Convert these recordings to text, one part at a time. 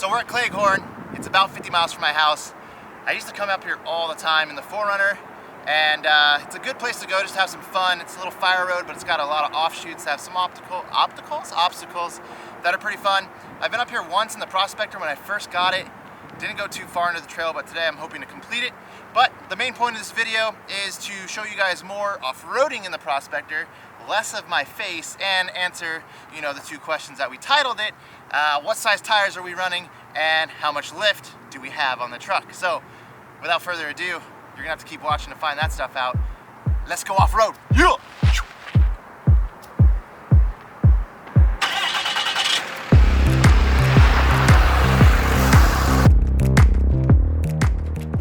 So we're at Cleghorn. It's about 50 miles from my house. I used to come up here all the time in the 4Runner, and it's a good place to go just to have some fun. It's a little fire road, but it's got a lot of offshoots, have some obstacles that are pretty fun. I've been up here once in the Prospector when I first got it. Didn't go too far into the trail, but today I'm hoping to complete it. But the main point of this video is to show you guys more off-roading in the Prospector, less of my face, and answer, the two questions that we titled it. What size tires are we running, and how much lift do we have on the truck? So, without further ado, you're gonna have to keep watching to find that stuff out. Let's go off-road. Yeah!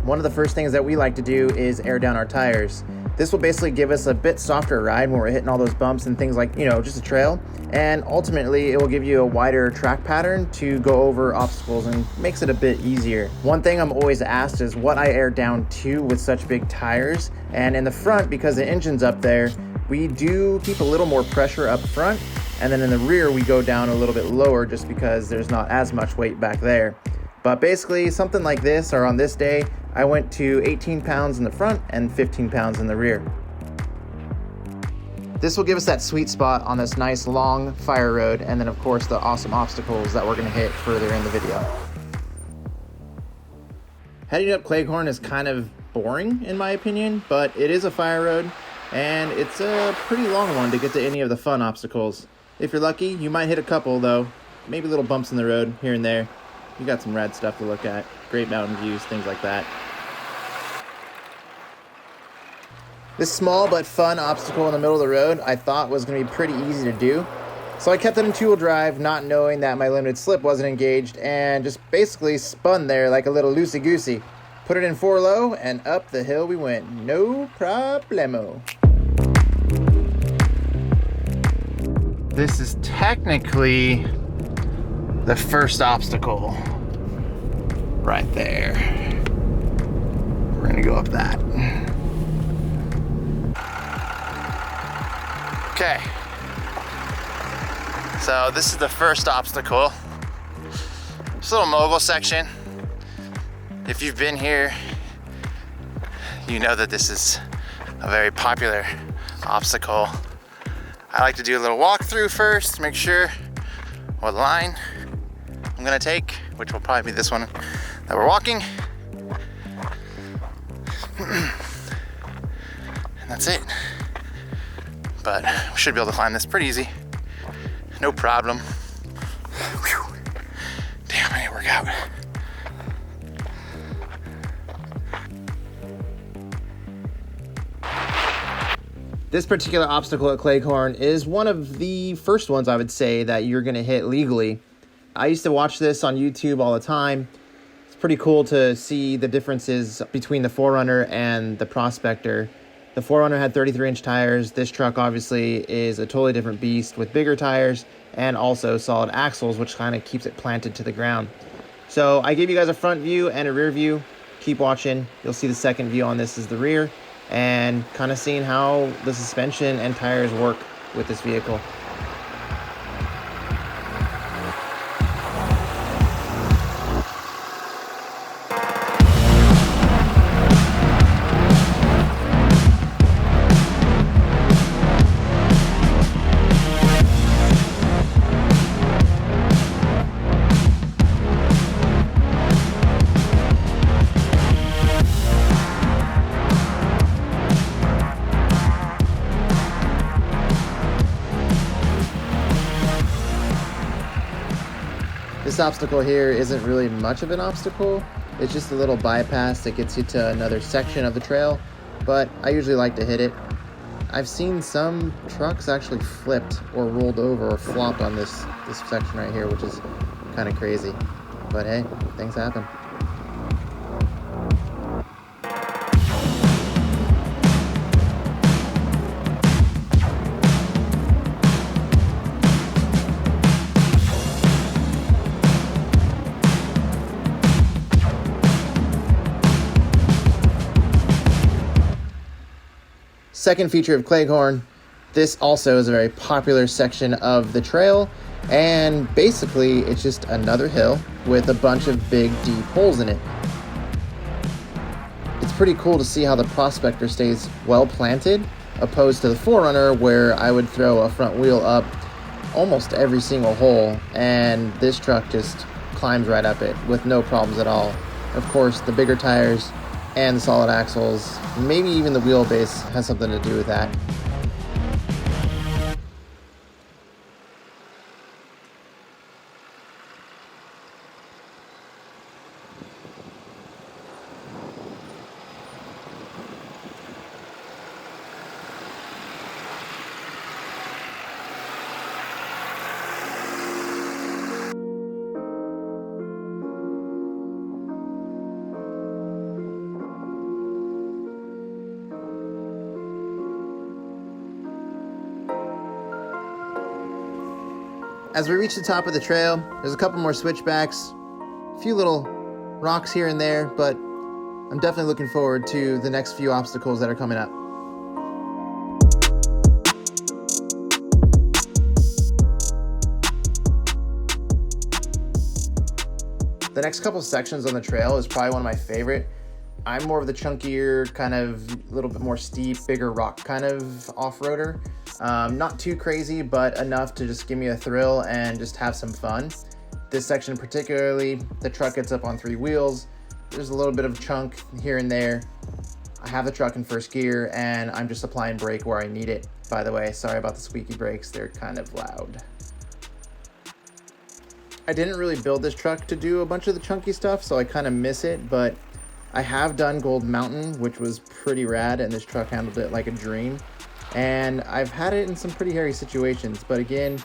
One of the first things that we like to do is air down our tires. This will basically give us a bit softer ride when we're hitting all those bumps and things like, just a trail. And ultimately, it will give you a wider track pattern to go over obstacles and makes it a bit easier. One thing I'm always asked is what I air down to with such big tires. And in the front, because the engine's up there, we do keep a little more pressure up front. And then in the rear, we go down a little bit lower just because there's not as much weight back there. But basically, something like this, or on this day, I went to 18 pounds in the front and 15 pounds in the rear. This will give us that sweet spot on this nice long fire road, and then of course the awesome obstacles that we're gonna hit further in the video. Heading up Cleghorn is kind of boring in my opinion, but it is a fire road, and it's a pretty long one to get to any of the fun obstacles. If you're lucky, you might hit a couple though, maybe little bumps in the road here and there. You got some rad stuff to look at, great mountain views, things like that. This small but fun obstacle in the middle of the road I thought was going to be pretty easy to do. So I kept it in two-wheel drive, not knowing that my limited slip wasn't engaged, and just basically spun there like a little loosey-goosey. Put it in 4-low, and up the hill we went. No problemo. This is technically the first obstacle right there. We're gonna go up that. Okay, so this is the first obstacle. This little mogul section. If you've been here, you know that this is a very popular obstacle. I like to do a little walkthrough first, make sure what line I'm gonna take, which will probably be this one that we're walking. And that's it. But we should be able to climb this pretty easy. No problem. Whew. Damn, I need to work out. This particular obstacle at Cleghorn is one of the first ones I would say that you're gonna hit legally. I used to watch this on YouTube all the time. It's pretty cool to see the differences between the 4Runner and the Prospector. The 4Runner had 33-inch tires. This truck obviously is a totally different beast with bigger tires and also solid axles, which kind of keeps it planted to the ground. So I gave you guys a front view and a rear view. Keep watching. You'll see the second view on this is the rear, and kind of seeing how the suspension and tires work with this vehicle. This obstacle here isn't really much of an obstacle. It's just a little bypass that gets you to another section of the trail, but I usually like to hit it. I've seen some trucks actually flipped or rolled over or flopped on this section right here, which is kind of crazy. But hey, things happen. Second feature of Cleghorn, this also is a very popular section of the trail, And basically, it's just another hill with a bunch of big, deep holes in it. It's pretty cool to see how the Prospector stays well planted, opposed to the 4Runner where I would throw a front wheel up almost every single hole, and this truck just climbs right up it with no problems at all. Of course, the bigger tires and the solid axles, maybe even the wheelbase has something to do with that. As we reach the top of the trail, there's a couple more switchbacks, a few little rocks here and there, but I'm definitely looking forward to the next few obstacles that are coming up. The next couple sections on the trail is probably one of my favorite. I'm more of the chunkier, kind of little bit more steep, bigger rock kind of off-roader. Not too crazy, but enough to just give me a thrill and just have some fun. This section particularly, the truck gets up on 3 wheels. There's a little bit of chunk here and there. I have the truck in first gear and I'm just applying brake where I need it. By the way, sorry about the squeaky brakes, they're kind of loud. I didn't really build this truck to do a bunch of the chunky stuff, so I kind of miss it, but I have done Gold Mountain, which was pretty rad, and this truck handled it like a dream. And I've had it in some pretty hairy situations, but again,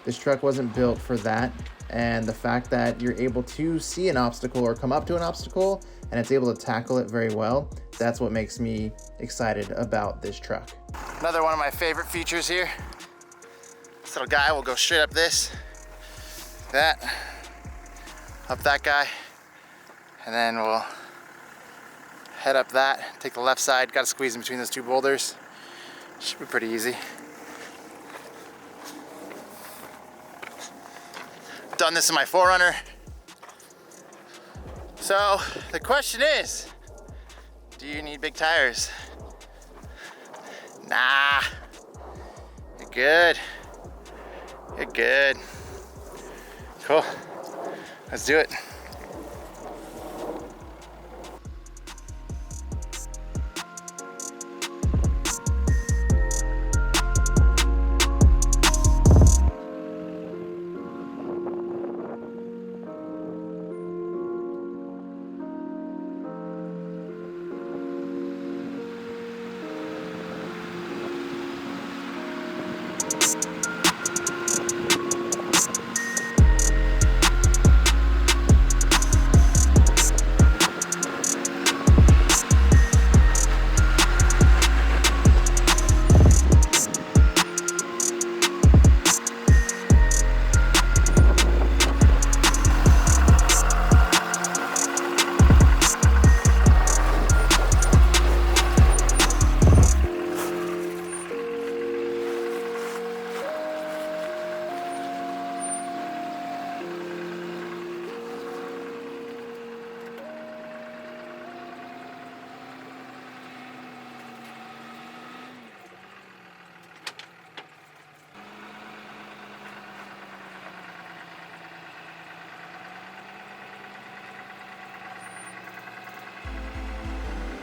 this truck wasn't built for that. And the fact that you're able to see an obstacle or come up to an obstacle and it's able to tackle it very well, that's what makes me excited about this truck. Another one of my favorite features here. This little guy will go straight up this, that, up that guy, and then we'll head up that, take the left side, got to squeeze in between those 2 boulders. Should be pretty easy. Done this in my 4Runner. So the question is, do you need big tires? Nah, you're good. You're good. Cool, let's do it.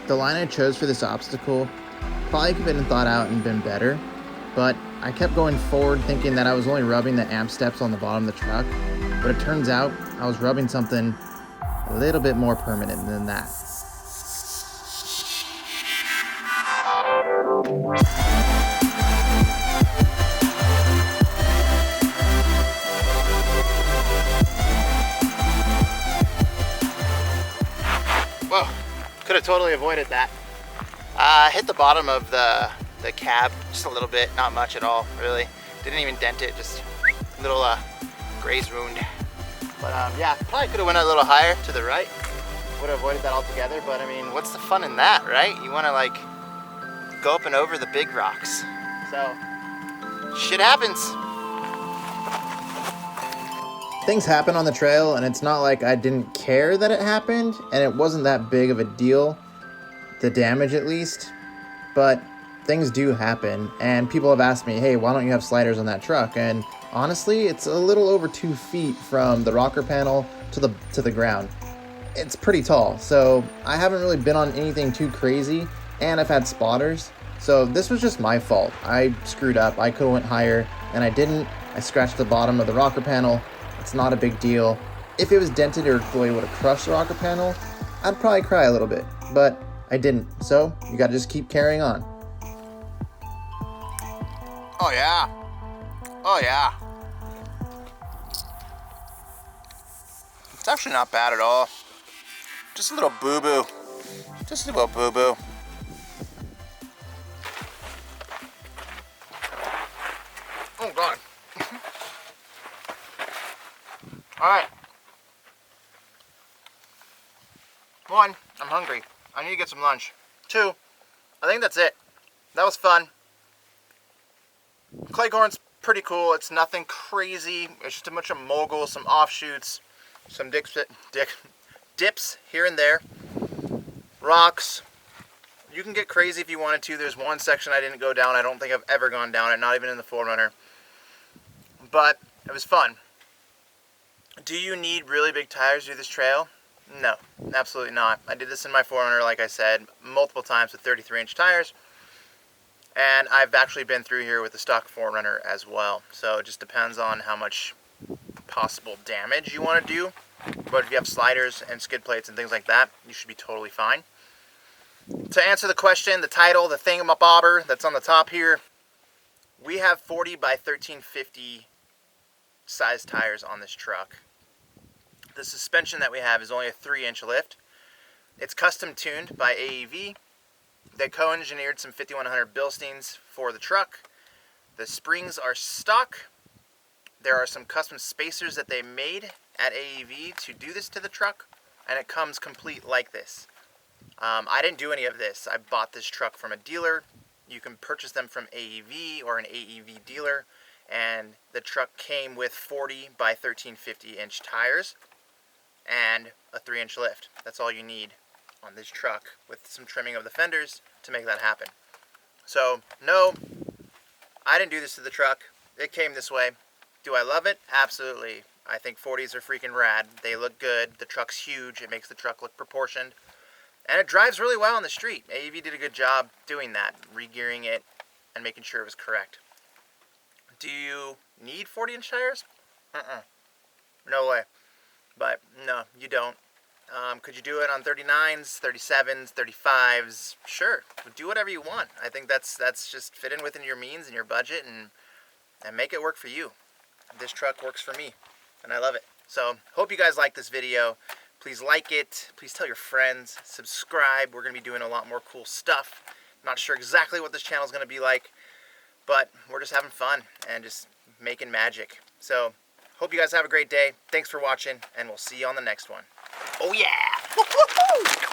The line I chose for this obstacle probably could have been thought out and been better, but I kept going forward thinking that I was only rubbing the amp steps on the bottom of the truck, but it turns out I was rubbing something a little bit more permanent than that. Whoa, could have totally avoided that. I hit the bottom of the cab just a little bit, not much at all, really. Didn't even dent it, just a little graze wound. But yeah, probably could have went a little higher to the right. Would have avoided that altogether, but I mean, what's the fun in that, right? You want to like go up and over the big rocks. So, shit happens. things happen on the trail, and it's not like I didn't care that it happened, and it wasn't that big of a deal, the damage at least, but things do happen, and people have asked me, hey, why don't you have sliders on that truck? And honestly, it's a little over 2 feet from the rocker panel to the ground. It's pretty tall, so I haven't really been on anything too crazy, and I've had spotters, so this was just my fault. I screwed up. I could have went higher, and I didn't. I scratched the bottom of the rocker panel. It's not a big deal. If it was dented or the way it would have crushed the rocker panel, I'd probably cry a little bit, but I didn't, so you gotta just keep carrying on. Oh yeah. Oh yeah. It's actually not bad at all. Just a little boo-boo. Just a little boo-boo. Oh God. Alright. 1, I'm hungry. I need to get some lunch. 2, I think that's it. That was fun. Cleghorn's pretty cool. It's nothing crazy. It's just a bunch of moguls, some offshoots, some dips here and there, rocks. You can get crazy if you wanted to. There's one section I didn't go down. I don't think I've ever gone down it, not even in the 4Runner. But it was fun. Do you need really big tires to do this trail? No, absolutely not. I did this in my 4Runner, like I said, multiple times with 33-inch tires. And I've actually been through here with the stock 4Runner as well. So it just depends on how much possible damage you want to do. But if you have sliders and skid plates and things like that, you should be totally fine. To answer the question, the title, the thingamabobber that's on the top here, we have 40 by 1350 size tires on this truck. The suspension that we have is only a 3-inch lift. It's custom tuned by AEV. They co-engineered some 5100 Bilsteins for the truck. The springs are stock. There are some custom spacers that they made at AEV to do this to the truck, and it comes complete like this. I didn't do any of this. I bought this truck from a dealer. You can purchase them from AEV or an AEV dealer, and the truck came with 40 by 1350 inch tires and a 3-inch lift. That's all you need on this truck, with some trimming of the fenders to make that happen. So no, I didn't do this to the truck. It came this way. Do I love it? Absolutely. I think 40s are freaking rad. They look good. The truck's huge. It makes the truck look proportioned. And it drives really well on the street. AEV did a good job doing that, re-gearing it and making sure it was correct. Do you need 40-inch tires? No way. But no, you don't. Could you do it on 39s, 37s, 35s? Sure. Do whatever you want. I think that's just fit in within your means and your budget, and make it work for you. This truck works for me, and I love it. So, hope you guys like this video. Please like it. Please tell your friends. Subscribe. We're going to be doing a lot more cool stuff. Not sure exactly what this channel is going to be like, but we're just having fun and just making magic. So, hope you guys have a great day. Thanks for watching, and we'll see you on the next one. Oh yeah! Woo-hoo-hoo!